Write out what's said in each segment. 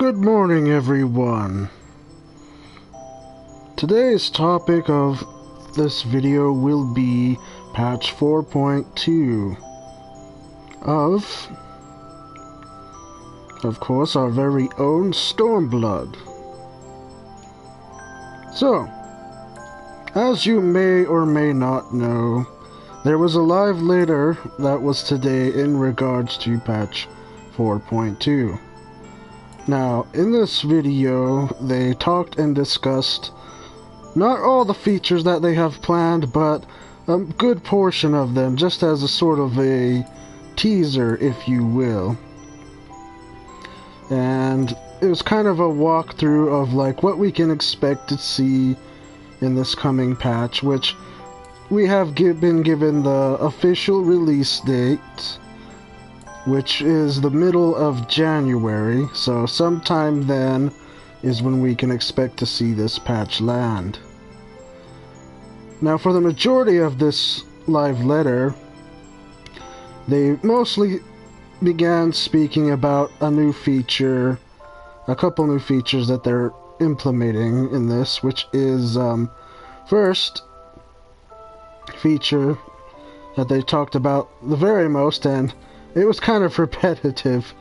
Good morning, everyone. Today's topic of this video will be patch 4.2 of course, our very own Stormblood. So, as you may or may not know, there was a live letter that was today in regards to patch 4.2. Now, in this video, they talked and discussed not all the features that they have planned, but a good portion of them, just as a sort of a teaser, if you will. And it was kind of a walkthrough of like what we can expect to see in this coming patch, which we have been given the official release date, which is the middle of January, so sometime then is when we can expect to see this patch land. Now, for the majority of this live letter, they mostly began speaking about a new feature, a couple new features that they're implementing in this, which is, first feature that they talked about the very most, and it was kind of repetitive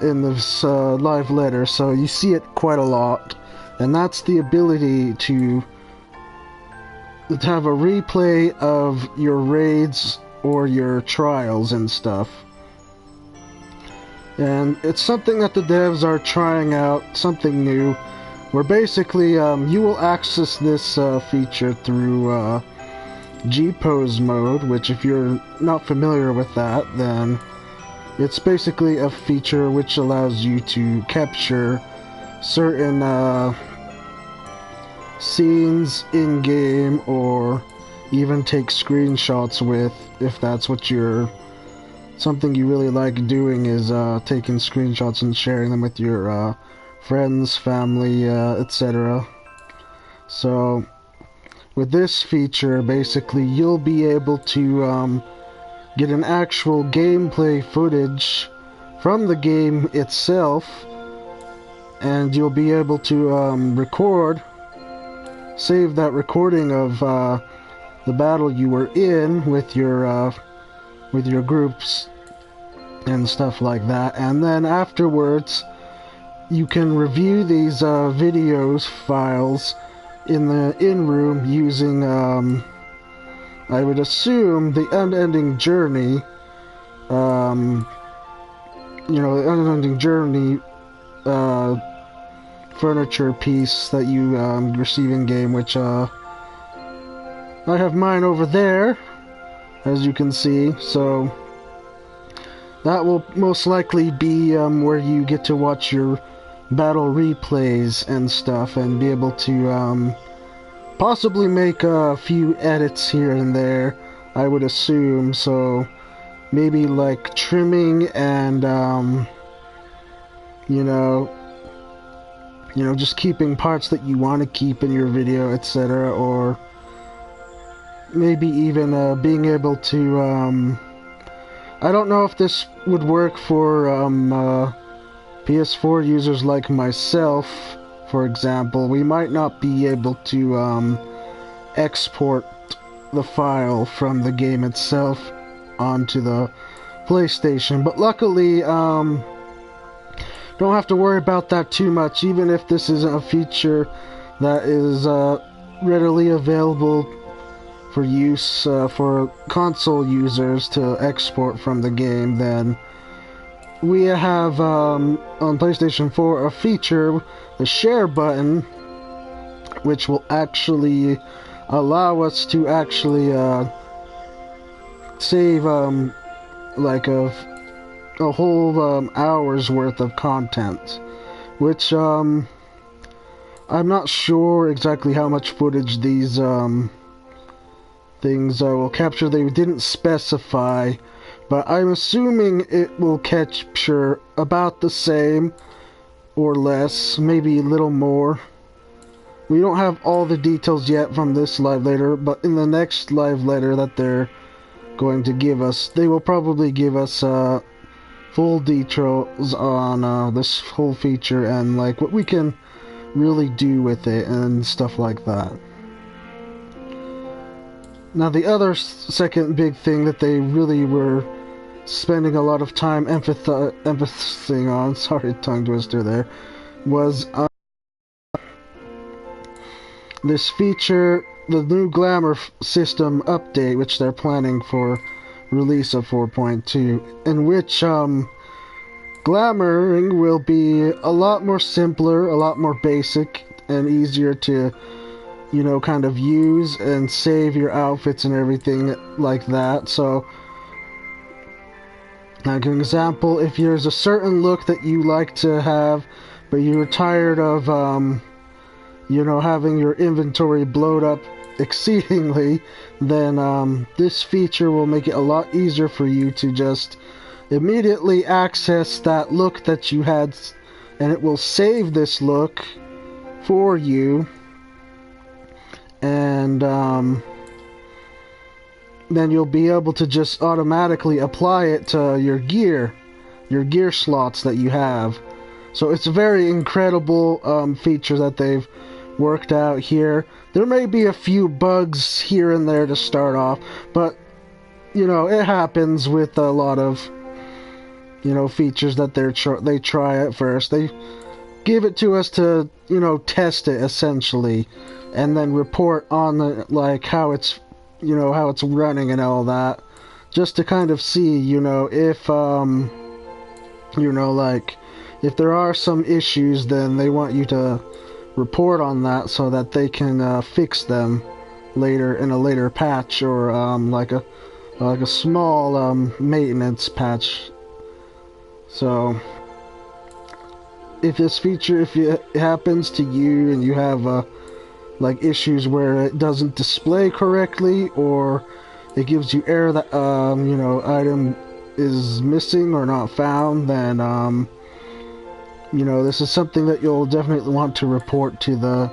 in this live letter, so you see it quite a lot, and that's the ability to have a replay of your raids or your trials and stuff. And it's something that the devs are trying out, something new, where basically you will access this feature through G-pose mode, which if you're not familiar with that, then it's basically a feature which allows you to capture certain scenes in-game, or even take screenshots with, if that's what you're, something you really like doing is taking screenshots and sharing them with your friends, family, etc. So with this feature, basically, you'll be able to get an actual gameplay footage from the game itself, and you'll be able to save that recording of the battle you were in with your groups and stuff like that, and then afterwards you can review these videos files in the in-room using I would assume the unending journey, the unending journey furniture piece that you receive in game, which I have mine over there, as you can see. So that will most likely be where you get to watch your battle replays and stuff, and be able to possibly make a few edits here and there, I would assume. So maybe like trimming and just keeping parts that you want to keep in your video, etc. Or maybe even being able to I don't know if this would work for PS4 users like myself, for example. We might not be able to export the file from the game itself onto the PlayStation, but luckily don't have to worry about that too much, even if this isn't a feature that is readily available for use for console users to export from the game. Then we have on PlayStation 4 a feature, the share button, which will actually allow us to actually save like a whole hour's worth of content, which I'm not sure exactly how much footage these things will capture. They didn't specify, but I'm assuming it will capture about the same or less, maybe a little more. We don't have all the details yet from this live letter, but in the next live letter that they're going to give us, they will probably give us full details on this whole feature and like what we can really do with it and stuff like that. Now the other second big thing that they really were spending a lot of time emphasizing on, sorry, tongue twister there, was this feature, the new Glamour system update, which they're planning for release of 4.2, in which glamoring will be a lot more simpler, a lot more basic, and easier to, you know, kind of use and save your outfits and everything like that. So, like an example, if there's a certain look that you like to have, but you're tired of, you know, having your inventory blowed up exceedingly, then this feature will make it a lot easier for you to just immediately access that look that you had, and it will save this look for you, and then you'll be able to just automatically apply it to your gear slots that you have. So it's a very incredible feature that they've worked out here. There may be a few bugs here and there to start off, but you know, it happens with a lot of, you know, features that they try at first. They give it to us to, you know, test it essentially, and then report on the, like, how it's, you know, how it's running and all that, just to kind of see, you know, if you know, like, if there are some issues, then they want you to report on that so that they can fix them later in a later patch, or like a small maintenance patch. So if this feature, if it happens to you and you have like issues where it doesn't display correctly, or it gives you error that you know, item is missing or not found, then you know, this is something that you'll definitely want to report to the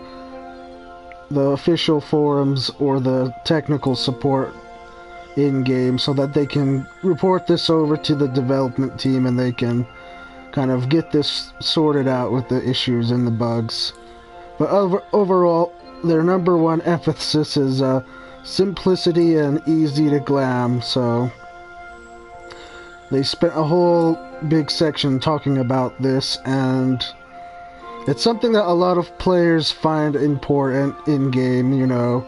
official forums or the technical support in-game, so that they can report this over to the development team and they can kind of get this sorted out with the issues and the bugs. But overall, their number one emphasis is simplicity and easy to glam, so they spent a whole big section talking about this, and it's something that a lot of players find important in-game, you know.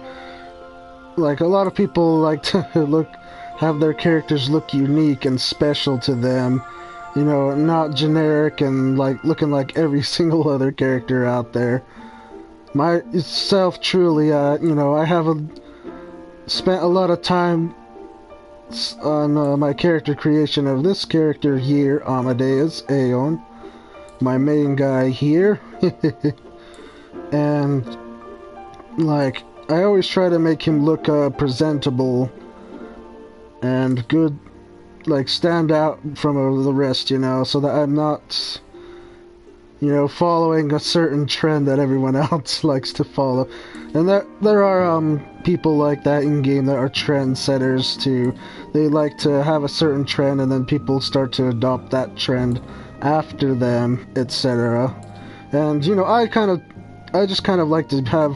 Like, a lot of people like to have their characters look unique and special to them, you know, not generic and like looking like every single other character out there. Myself, truly, you know, I have spent a lot of time on my character creation of this character here, Amadeus Aeon, my main guy here. And like, I always try to make him look presentable and good, like stand out from the rest, you know, so that I'm not, you know, following a certain trend that everyone else likes to follow. And there are people like that in game that are trendsetters too. They like to have a certain trend, and then people start to adopt that trend after them, etc. And you know, I just kind of like to have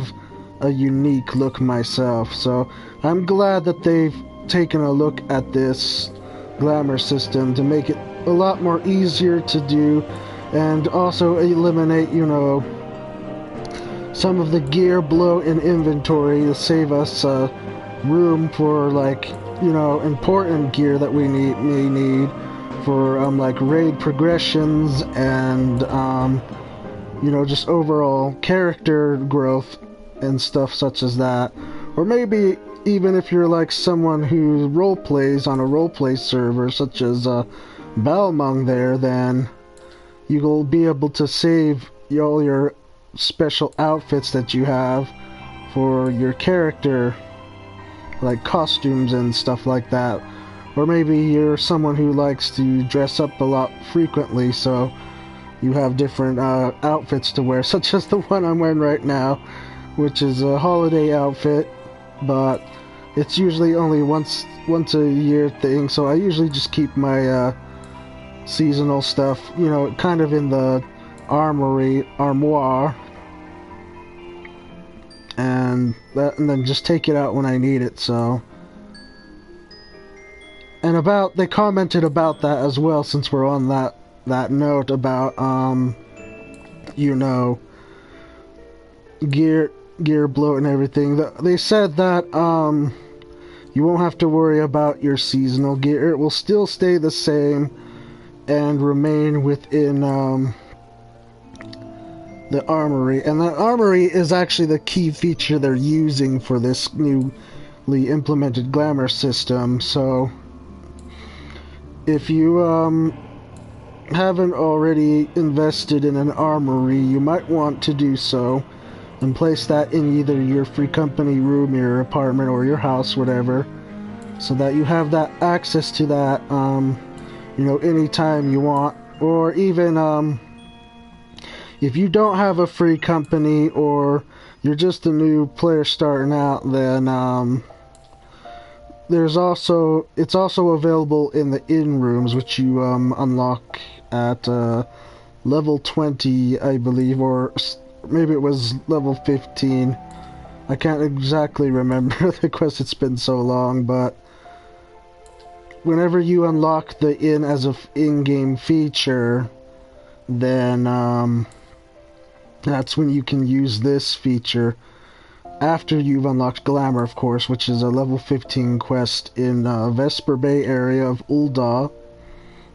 a unique look myself. So I'm glad that they've taken a look at this glamour system to make it a lot more easier to do, and also eliminate, you know, some of the gear bloat in inventory to save us room for, like, you know, important gear that we may need for like raid progressions and you know, just overall character growth and stuff such as that. Or maybe even if you're like someone who role plays on a roleplay server such as Balmung there, then you will be able to save all your special outfits that you have for your character, like costumes and stuff like that. Or maybe you're someone who likes to dress up a lot frequently, so you have different outfits to wear, such as the one I'm wearing right now, which is a holiday outfit, but it's usually only once a year thing, so I usually just keep my seasonal stuff, you know, kind of in the armoire, and then just take it out when I need it. So, and they commented about that as well, since we're on that note about you know, gear bloat and everything. They said that you won't have to worry about your seasonal gear. It will still stay the same and remain within the armory. And the armory is actually the key feature they're using for this newly implemented glamour system. So if you haven't already invested in an armory, you might want to do so and place that in either your free company room, your apartment, or your house, whatever, so that you have that access to that you know, anytime you want. Or even if you don't have a free company, or you're just a new player starting out, then it's also available in the inn rooms, which you unlock at level 20, I believe, or maybe it was level 15. I can't exactly remember the quest, it's been so long, but whenever you unlock the inn as an in-game feature, then that's when you can use this feature after you've unlocked Glamour, of course, which is a level 15 quest in Vesper Bay area of Ul'dah,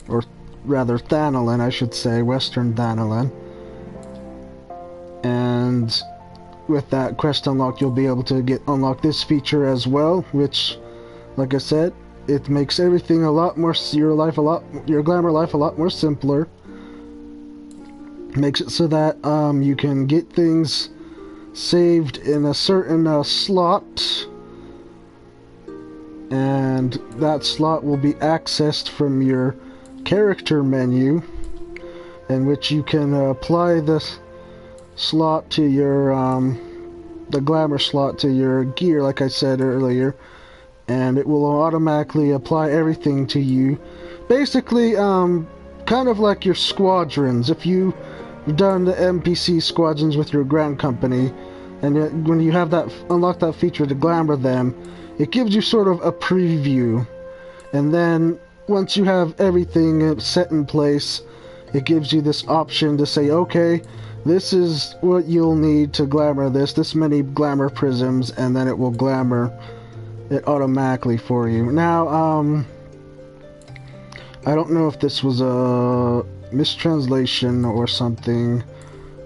or rather Thanalan, I should say, Western Thanalan. And with that quest unlocked, you'll be able to unlock this feature as well, which, like I said, it makes everything a lot more, your glamour life a lot more simpler. Makes it so that you can get things saved in a certain slot, and that slot will be accessed from your character menu, in which you can apply the slot to your the glamour slot to your gear, like I said earlier, and it will automatically apply everything to you. Basically, kind of like your squadrons. If you've done the NPC squadrons with your Grand Company, and when you have that unlock that feature to glamour them, it gives you sort of a preview. And then once you have everything set in place, it gives you this option to say, okay, this is what you'll need to glamour this many glamour prisms, and then it will glamour it automatically for you. Now, I don't know if this was a mistranslation or something,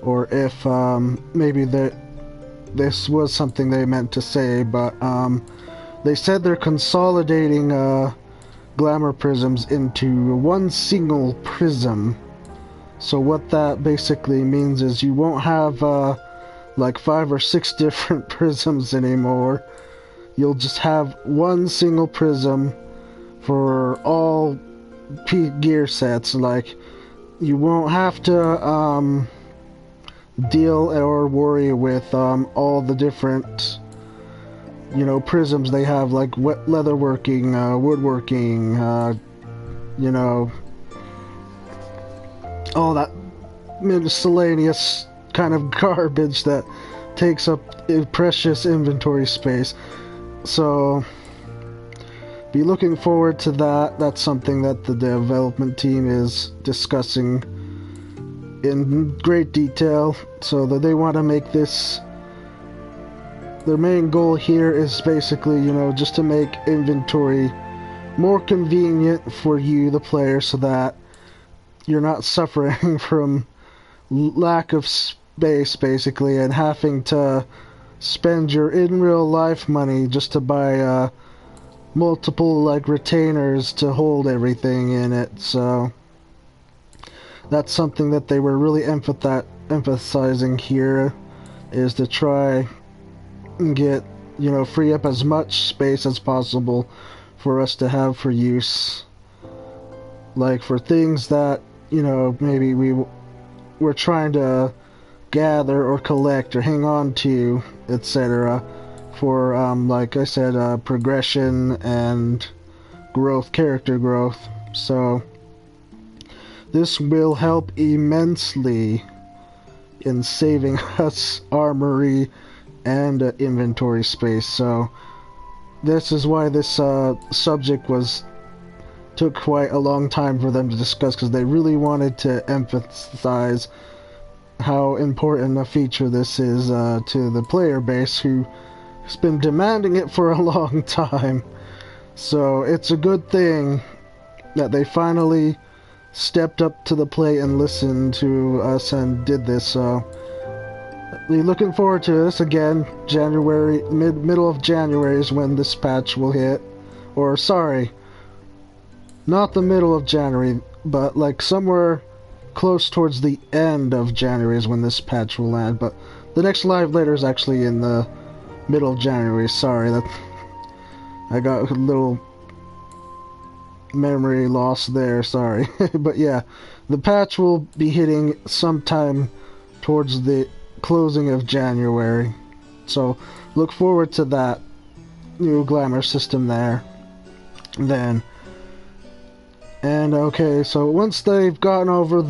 or if maybe this was something they meant to say, but they said they're consolidating glamour prisms into one single prism. So what that basically means is you won't have like 5 or 6 different prisms anymore. You'll just have one single prism for all gear sets. Like, you won't have to deal or worry with all the different, you know, prisms they have, like leatherworking, woodworking, you know, all that miscellaneous kind of garbage that takes up precious inventory space. So be looking forward to that. That's something that the development team is discussing in great detail, so that they want to make this, their main goal here is basically, you know, just to make inventory more convenient for you, the player, so that you're not suffering from lack of space, basically, and having to spend your in real life money just to buy multiple like retainers to hold everything in it. So that's something that they were really emphasizing here, is to try and get, you know, free up as much space as possible for us to have for use, like for things that, you know, maybe we're trying to gather or collect or hang on to, etc., for like I said, progression and growth, character growth. So this will help immensely in saving us armory and inventory space. So this is why this subject took quite a long time for them to discuss, because they really wanted to emphasize how important a feature this is to the player base, who has been demanding it for a long time. So it's a good thing that they finally stepped up to the plate and listened to us and did this. So we're looking forward to this. Again, January, middle of January is when this patch will hit. Or sorry, not the middle of January, but like somewhere close towards the end of January is when this patch will land. But the next live later is actually in the middle of January. Sorry, that I got a little memory loss there, sorry. But yeah, the patch will be hitting sometime towards the closing of January. So look forward to that new glamour system there then. And okay, so once they've gotten over,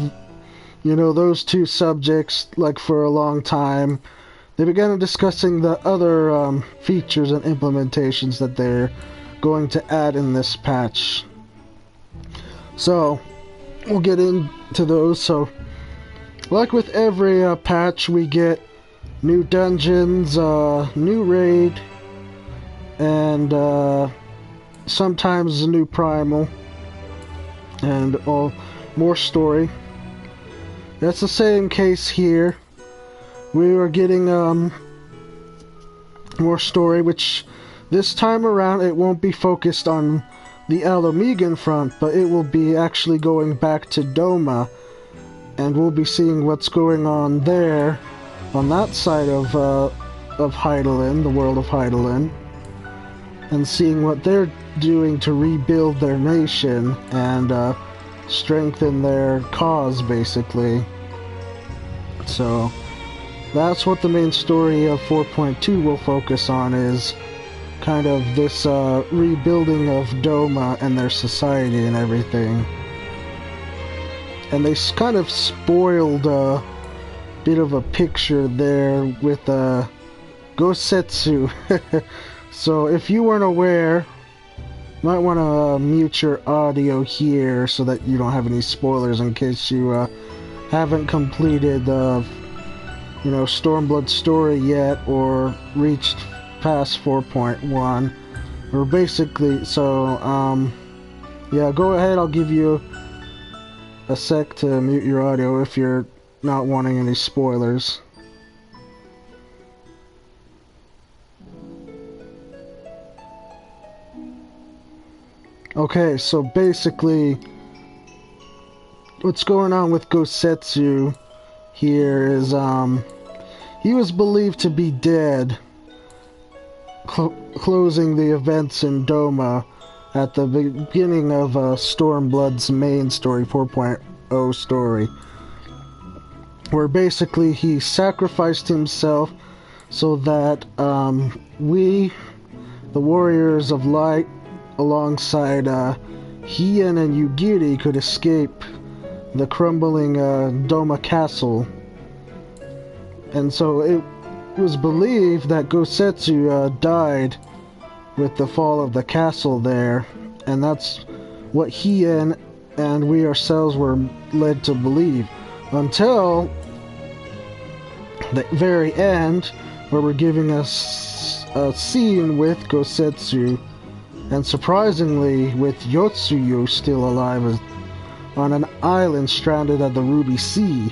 those two subjects, like for a long time, they began discussing the other features and implementations that they're going to add in this patch. So we'll get into those. So like with every patch, we get new dungeons, new raid, and sometimes a new primal, and more story. That's the same case here. We are getting more story, which this time around it won't be focused on the Alamegan front, but it will be actually going back to Doma, and we'll be seeing what's going on there, on that side of Hydaelyn, the world of Hydaelyn, and seeing what they're doing to rebuild their nation and strengthen their cause, basically. So that's what the main story of 4.2 will focus on, is kind of this rebuilding of Doma and their society and everything. And they kind of spoiled a bit of a picture there with Gosetsu. So if you weren't aware, you might want to mute your audio here so that you don't have any spoilers, in case you haven't completed the Stormblood story yet, or reached past 4.1, or basically. So yeah, go ahead, I'll give you a sec to mute your audio if you're not wanting any spoilers. Okay, so basically what's going on with Gosetsu here is he was believed to be dead, closing the events in Doma at the beginning of Stormblood's main story, 4.0 story, where basically he sacrificed himself so that we, the Warriors of Light, alongside Hien and Yugiri, could escape the crumbling Doma castle. And so it was believed that Gosetsu died with the fall of the castle there, and that's what Hien and we ourselves were led to believe, until the very end, where we're giving us a scene with Gosetsu, and surprisingly with Yotsuyu still alive on an island stranded at the Ruby Sea.